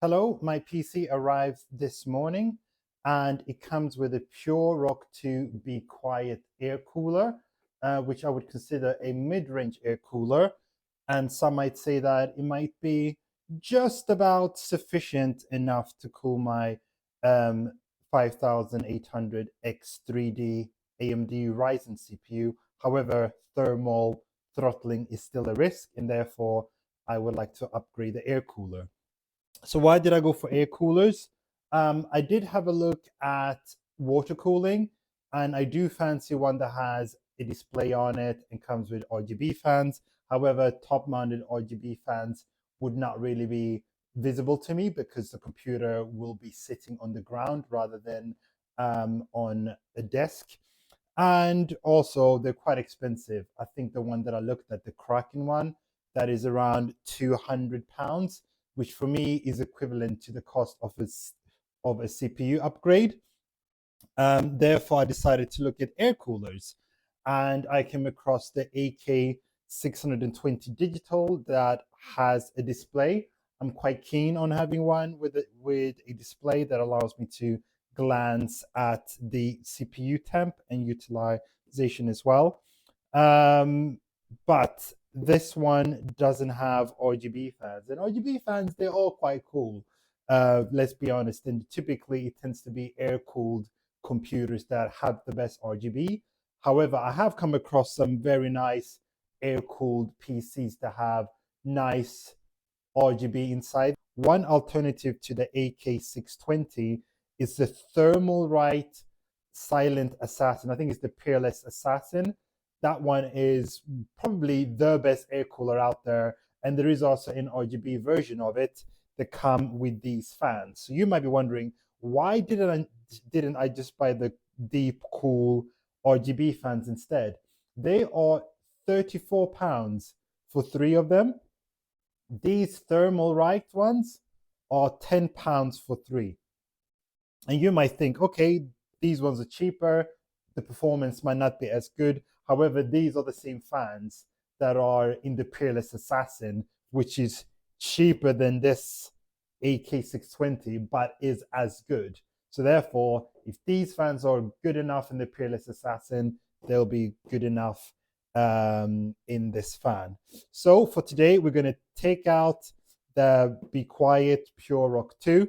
Hello, my PC arrived this morning and it comes with a Pure Rock 2 Be Quiet air cooler, which I would consider a mid-range air cooler. And some might say that it might be just about sufficient enough to cool my 5800X3D AMD Risen CPU. However, thermal throttling is still a risk, and therefore I would like to upgrade the air cooler. So why did I go for air coolers? I did have a look at water cooling, and I do fancy one that has a display on it and comes with RGB fans. However, top-mounted RGB fans would not really be visible to me because the computer will be sitting on the ground rather than on a desk. And also, they're quite expensive. I think the one that I looked at, the Kraken one, that is around £200, which for me is equivalent to the cost of a CPU upgrade. Therefore, I decided to look at air coolers, and I came across the AK620 Digital that has a display. I'm quite keen on having one with a display that allows me to glance at the CPU temp and utilization as well. But this one doesn't have RGB fans, and RGB fans, they're all quite cool. Let's be honest, and typically it tends to be air cooled computers that have the best RGB. However, I have come across some very nice air cooled PCs that have nice RGB inside. One alternative to the AK620 is the ThermalRight Silent Assassin. I think it's the Peerless Assassin. That one is probably the best air cooler out there. And there is also an RGB version of it that come with these fans. So you might be wondering, why didn't I just buy the Deep Cool RGB fans instead? They are £34 for 3 of them. These ThermalRight ones are £10 for 3. And you might think, okay, these ones are cheaper, the performance might not be as good. However, these are the same fans that are in the Peerless Assassin, which is cheaper than this AK620, but is as good. So therefore, if these fans are good enough in the Peerless Assassin, they'll be good enough in this fan. So for today, we're going to take out the Be Quiet Pure Rock 2,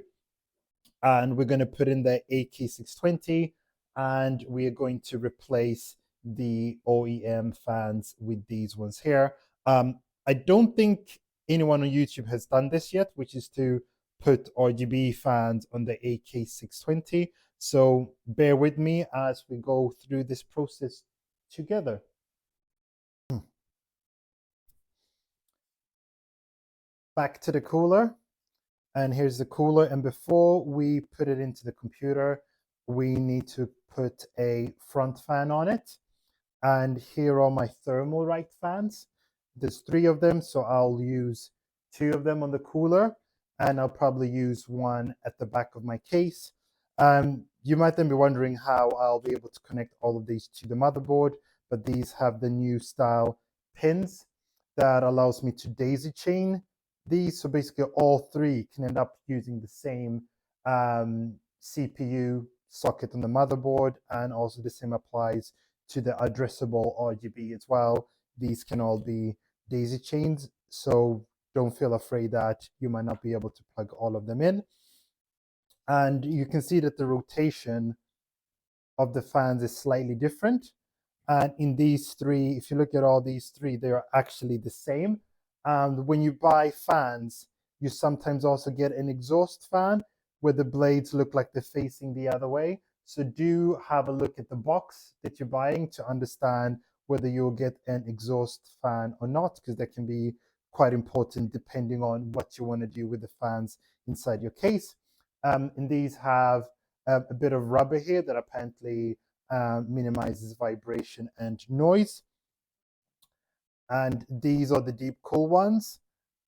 and we're going to put in the AK620, and we are going to replace the OEM fans with these ones here. I don't think anyone on YouTube has done this yet, which is to put RGB fans on the AK620. So bear with me as we go through this process together. Back to the cooler, and here's the cooler. And before we put it into the computer, we need to put a front fan on it. And here are my ThermalRight fans. There's 3 of them, so I'll use 2 of them on the cooler, and I'll probably use one at the back of my case. You might then be wondering how I'll be able to connect all of these to the motherboard, but these have the new style pins that allows me to daisy chain these. So basically all 3 can end up using the same CPU socket on the motherboard, and also the same applies to the addressable RGB as well. These can all be daisy chains, so don't feel afraid that you might not be able to plug all of them in. And you can see that the rotation of the fans is slightly different. And in these 3, if you look at all these 3, they are actually the same. When you buy fans, you sometimes also get an exhaust fan where the blades look like they're facing the other way. So do have a look at the box that you're buying to understand whether you'll get an exhaust fan or not, because that can be quite important depending on what you want to do with the fans inside your case. And these have a bit of rubber here that apparently minimizes vibration and noise. And these are the deep cool ones.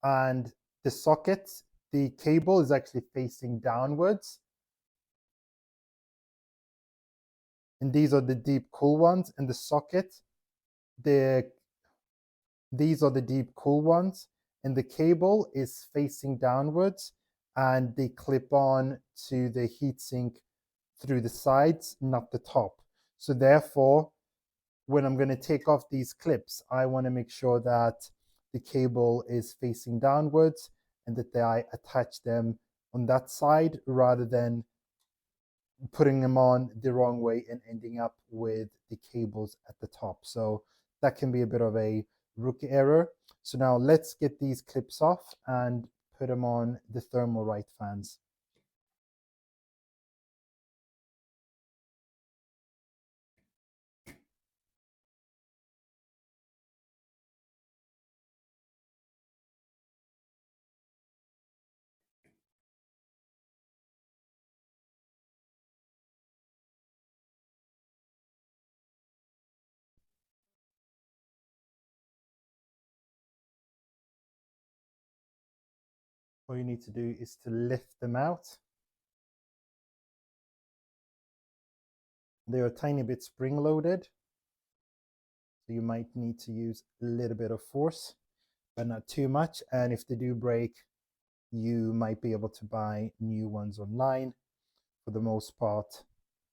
And the socket, the cable is actually facing downwards. And these are the deep cool ones. And the socket, these are the deep cool ones. And the cable is facing downwards. and they clip on to the heatsink through the sides, not the top. So therefore, when I'm going to take off these clips, I want to make sure that the cable is facing downwards and that I attach them on that side rather than putting them on the wrong way and ending up with the cables at the top. So that can be a bit of a rookie error. So now let's get these clips off and put them on the ThermalRight fans. All you need to do is to lift them out. They are a tiny bit spring loaded, so you might need to use a little bit of force, but not too much. And if they do break, you might be able to buy new ones online. For the most part,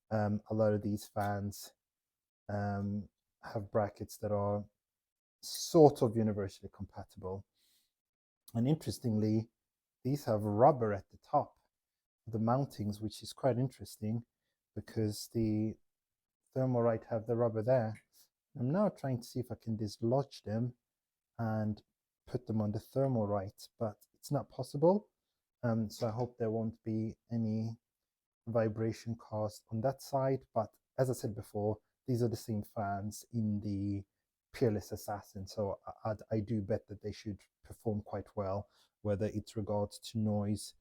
a lot of these fans have brackets that are sort of universally compatible. And interestingly, these have rubber at the top, the mountings, which is quite interesting because the ThermalRight have the rubber there. I'm now trying to see if I can dislodge them and put them on the ThermalRight, but it's not possible. So I hope there won't be any vibration caused on that side. But as I said before, these are the same fans in the Peerless Assassin, so I do bet that they should perform quite well, whether it's regards to noise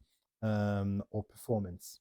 or performance.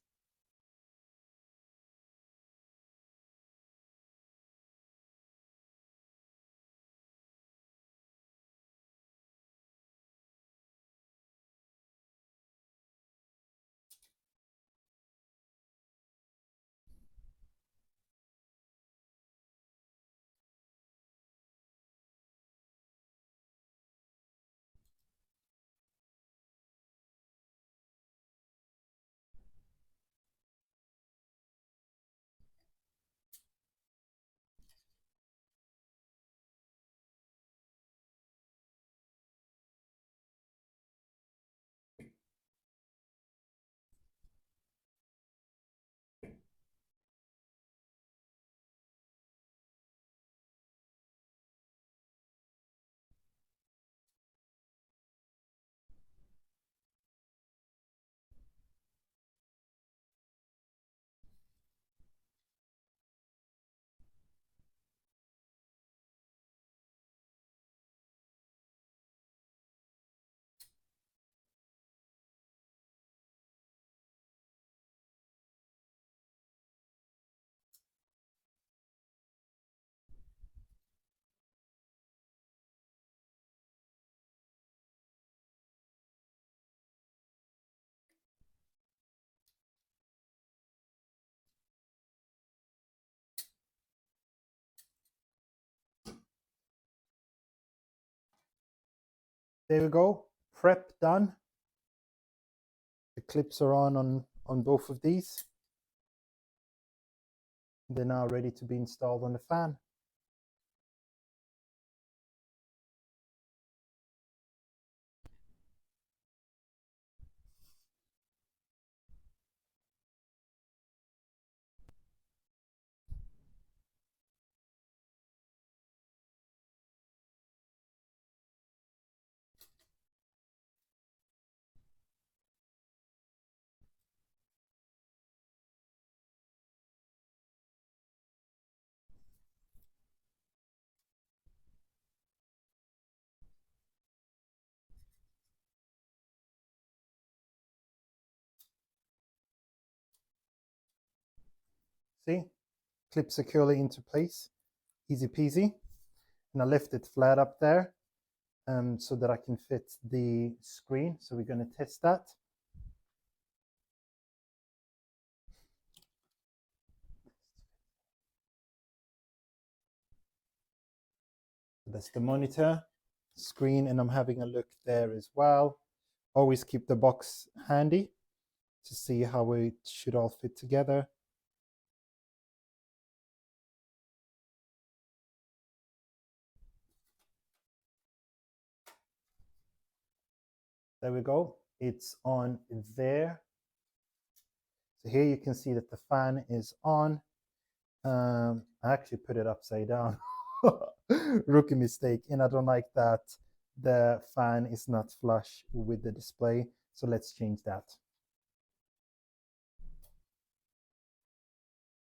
There we go, prep done. The clips are on both of these. They're now ready to be installed on the fan. See, clip securely into place, easy peasy. And I left it flat up there so that I can fit the screen. So we're going to test that. That's the monitor screen, and I'm having a look there as well. Always keep the box handy to see how it should all fit together. There we go. It's on there. So here you can see that the fan is on. I actually put it upside down. Rookie mistake. And I don't like that the fan is not flush with the display. So let's change that.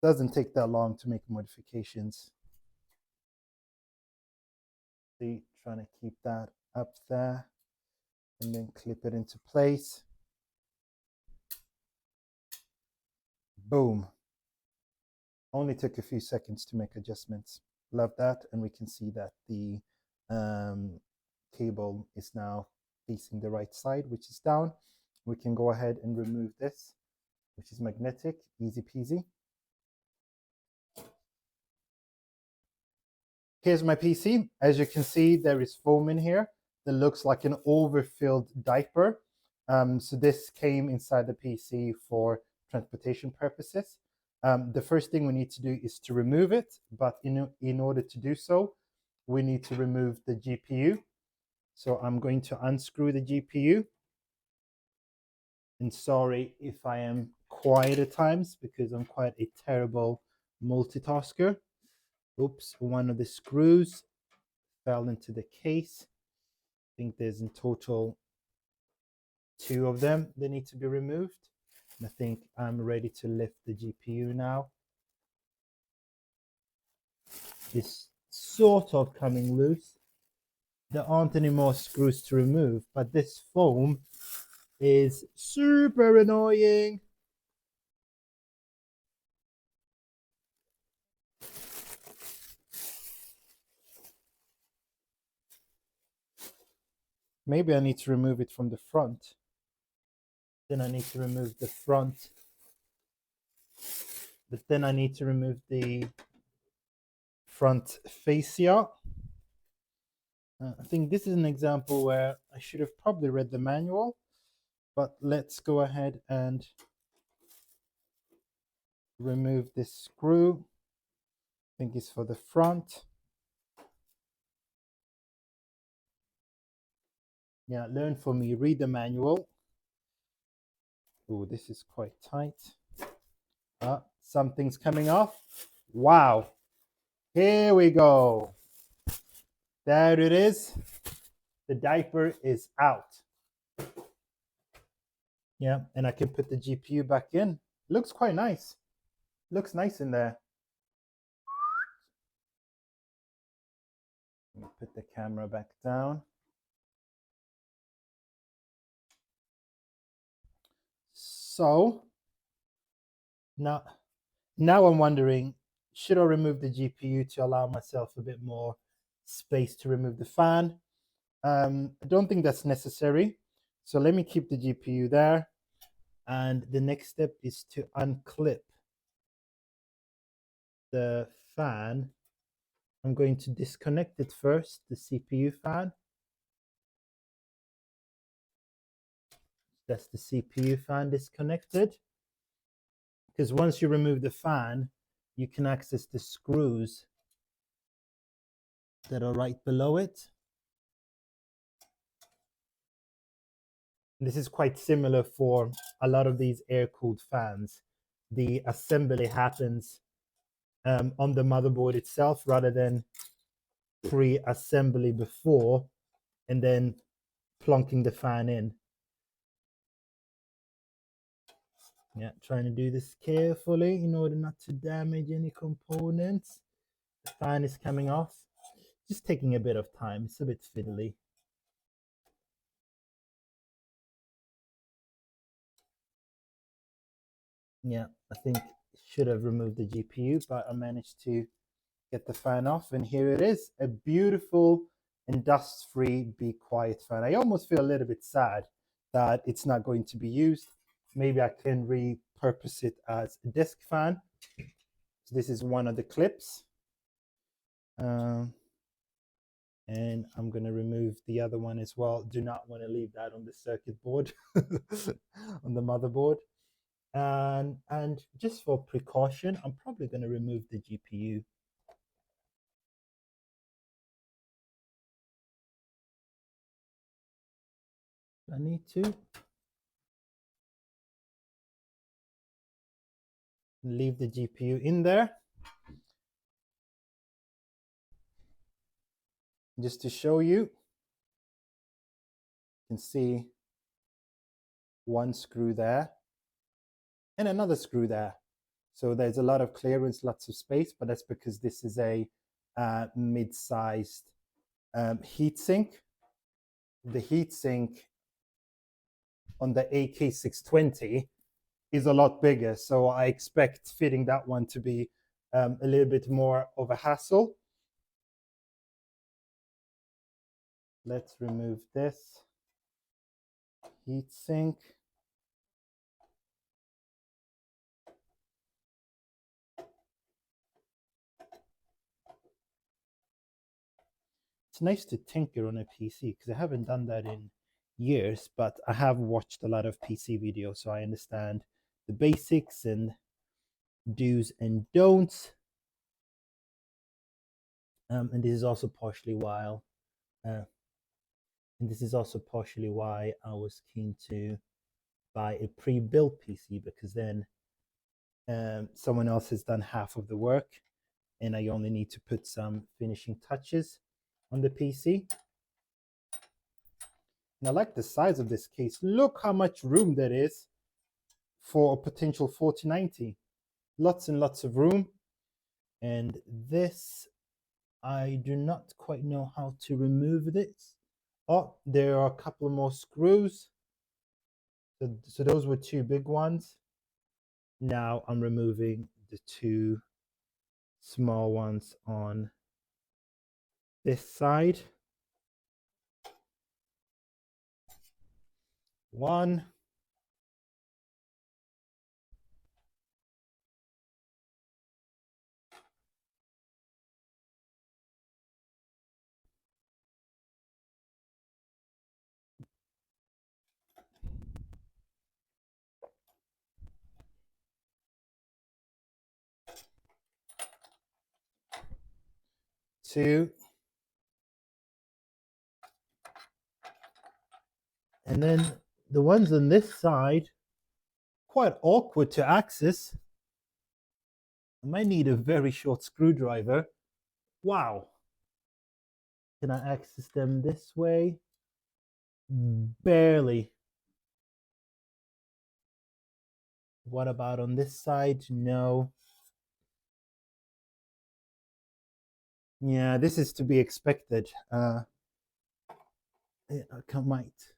Doesn't take that long to make modifications. See, trying to keep that up there and then clip it into place. Boom. Only took a few seconds to make adjustments. Love that. And we can see that the cable is now facing the right side, which is down. We can go ahead and remove this, which is magnetic, easy peasy. Here's my PC. As you can see, there is foam in here that looks like an overfilled diaper. So this came inside the PC for transportation purposes. The first thing we need to do is to remove it, but in order to do so, we need to remove the GPU. So I'm going to unscrew the GPU. And sorry if I am quiet at times because I'm quite a terrible multitasker. Oops, one of the screws fell into the case. I think there's in total 2 of them that need to be removed. And I think I'm ready to lift the GPU now. It's sort of coming loose. There aren't any more screws to remove, but this foam is super annoying. Maybe I need to remove it from the front. Then I need to remove the front. But then I need to remove the front fascia. I think this is an example where I should have probably read the manual, but let's go ahead and remove this screw. I think it's for the front. Yeah, learn from me, read the manual. Oh, this is quite tight. Something's coming off. Wow. Here we go. There it is. The diaper is out. Yeah, and I can put the GPU back in. Looks quite nice. Looks nice in there. Let me put the camera back down. So now I'm wondering, should I remove the GPU to allow myself a bit more space to remove the fan? I don't think that's necessary. So let me keep the GPU there. And the next step is to unclip the fan. I'm going to disconnect it first, the CPU fan. That's the CPU fan disconnected. Because once you remove the fan, you can access the screws that are right below it. This is quite similar for a lot of these air-cooled fans. The assembly happens on the motherboard itself rather than pre-assembly before and then plonking the fan in. Yeah, trying to do this carefully in order not to damage any components. The fan is coming off. Just taking a bit of time. It's a bit fiddly. Yeah, I think should have removed the GPU, but I managed to get the fan off, and here it is, a beautiful and dust-free Be Quiet fan. I almost feel a little bit sad that it's not going to be used. Maybe I can repurpose it as a desk fan. So this is one of the clips. And I'm going to remove the other one as well. Do not want to leave that on the circuit board, on the motherboard. And just for precaution, I'm probably going to remove the GPU. I need to leave the GPU in there just to show you. You can see one screw there and another screw there. So there's a lot of clearance, lots of space, but that's because this is a mid-sized heatsink. The heatsink on the AK620 is a lot bigger, so I expect fitting that one to be a little bit more of a hassle. Let's remove this heatsink. It's nice to tinker on a PC because I haven't done that in years, but I have watched a lot of PC videos, so I understand the basics and do's and don'ts. And this is also partially why I was keen to buy a pre-built PC, because then someone else has done half of the work and I only need to put some finishing touches on the PC. And I like the size of this case. Look how much room there is for a potential 4090. Lots and lots of room. And this, I do not quite know how to remove this. Oh, there are a couple more screws. So those were two big ones. Now I'm removing the two small ones on this side. One. Two. And then the ones on this side, quite awkward to access. I might need a very short screwdriver. Wow. Can I access them this way? Barely. What about on this side? No. Yeah, this is to be expected. I might.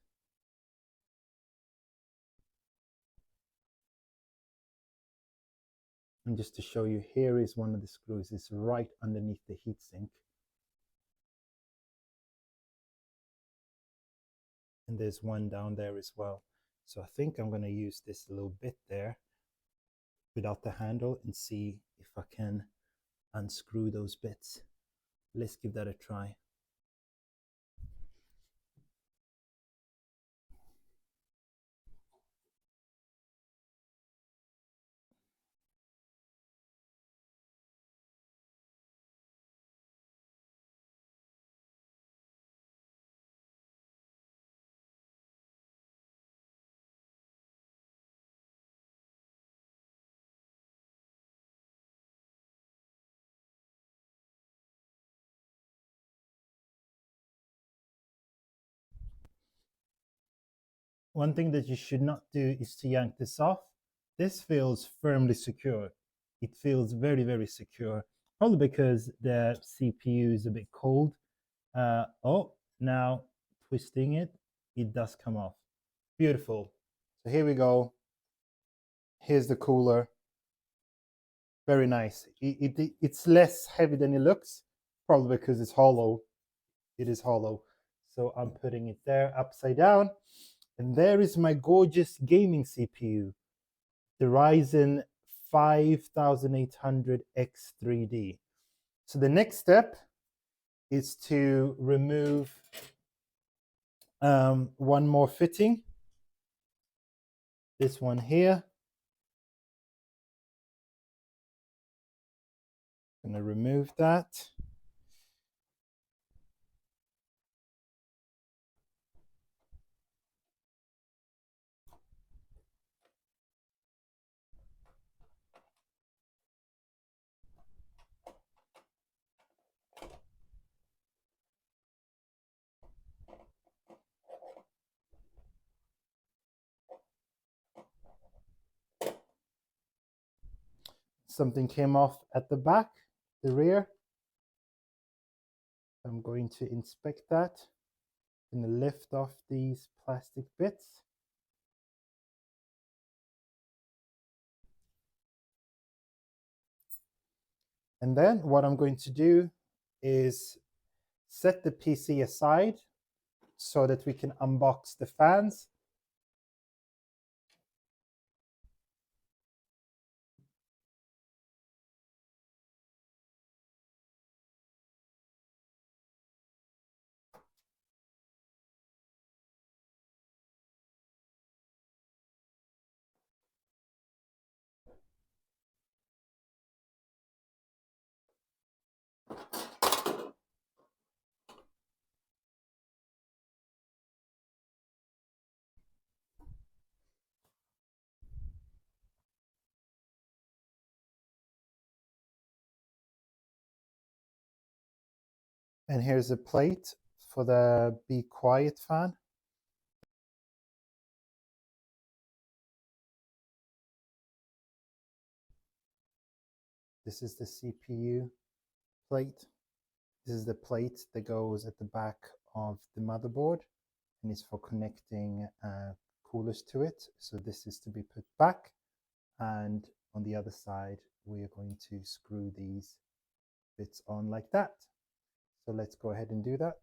And just to show you, here is one of the screws. It's right underneath the heatsink. And there's one down there as well. So I think I'm going to use this little bit there without the handle and see if I can unscrew those bits. Let's give that a try. One thing that you should not do is to yank this off. This feels firmly secure. It feels very, very secure. Probably because the CPU is a bit cold. Oh, now twisting it, it does come off. Beautiful. So here we go. Here's the cooler. Very nice. It's less heavy than it looks, probably because it's hollow. It is hollow. So I'm putting it there upside down. And there is my gorgeous gaming CPU, the Ryzen 5800X3D. So the next step is to remove one more fitting. This one here. I'm going to remove that. Something came off at the back, the rear. I'm going to inspect that. I'm going to lift off these plastic bits. And then what I'm going to do is set the PC aside so that we can unbox the fans. And here's a plate for the Be Quiet fan. This is the CPU plate. This is the plate that goes at the back of the motherboard and is for connecting coolers to it. So this is to be put back. And on the other side, we are going to screw these bits on like that. So let's go ahead and do that.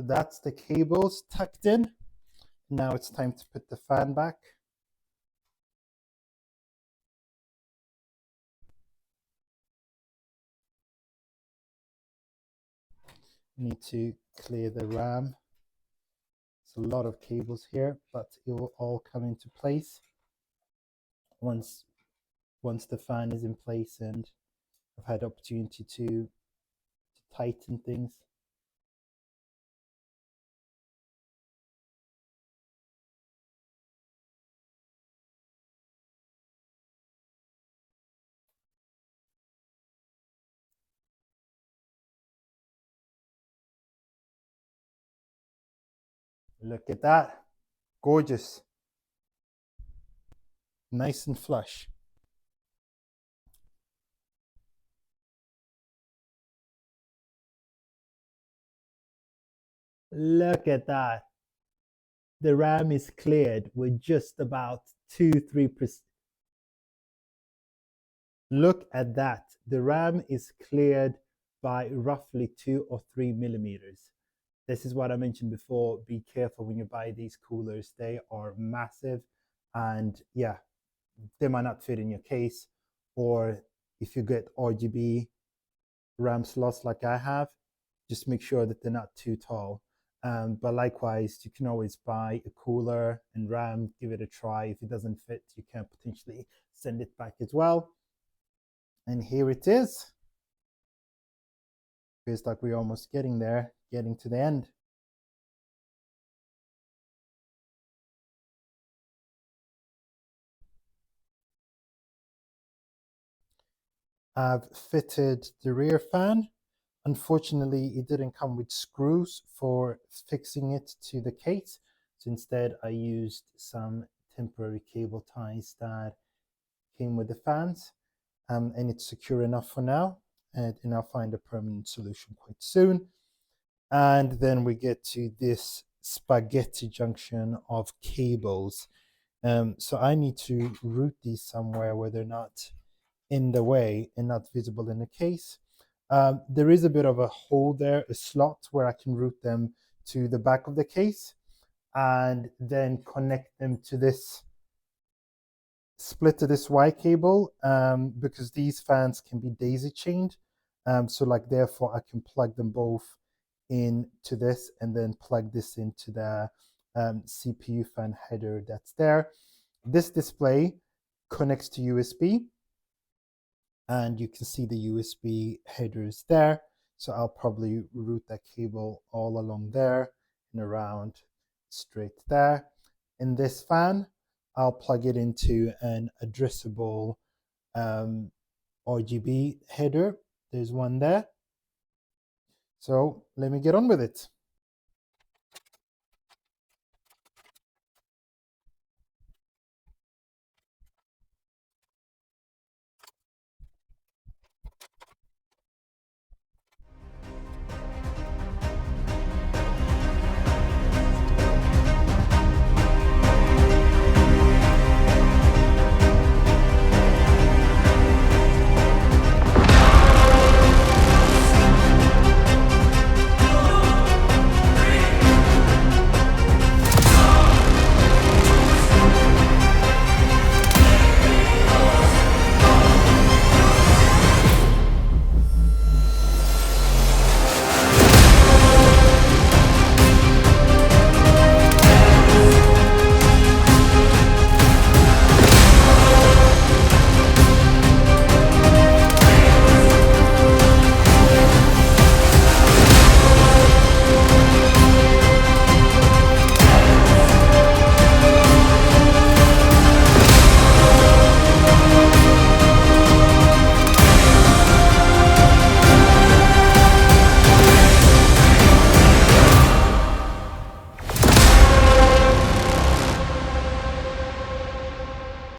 So that's the cables tucked in. Now it's time to put the fan back. Need to clear the RAM. There's a lot of cables here, but it will all come into place once the fan is in place and I've had opportunity to tighten things. Look at that. Gorgeous. Nice and flush. Look at that. The RAM is cleared with just about 2-3%. Look at that. The RAM is cleared by roughly 2 or 3 millimeters. This is what I mentioned before. Be careful when you buy these coolers. They are massive, and yeah, they might not fit in your case. Or if you get RGB RAM slots like I have, just make sure that they're not too tall. But likewise, you can always buy a cooler and RAM, give it a try. If it doesn't fit, you can potentially send it back as well. And here it is. Feels like we're almost getting there, getting to the end. I've fitted the rear fan. Unfortunately, it didn't come with screws for fixing it to the case. So instead, I used some temporary cable ties that came with the fans. And it's secure enough for now. And I'll find a permanent solution quite soon. And then we get to this spaghetti junction of cables. So I need to route these somewhere where they're not in the way and not visible in the case. There is a bit of a hole there, a slot where I can route them to the back of the case and then connect them to this split to this Y cable, because these fans can be daisy chained. So like therefore I can plug them both into this and then plug this into the CPU fan header that's there. This display connects to USB, and you can see the USB headers there. So I'll probably route that cable all along there and around straight there. In this fan, I'll plug it into an addressable RGB header. There's one there. So let me get on with it.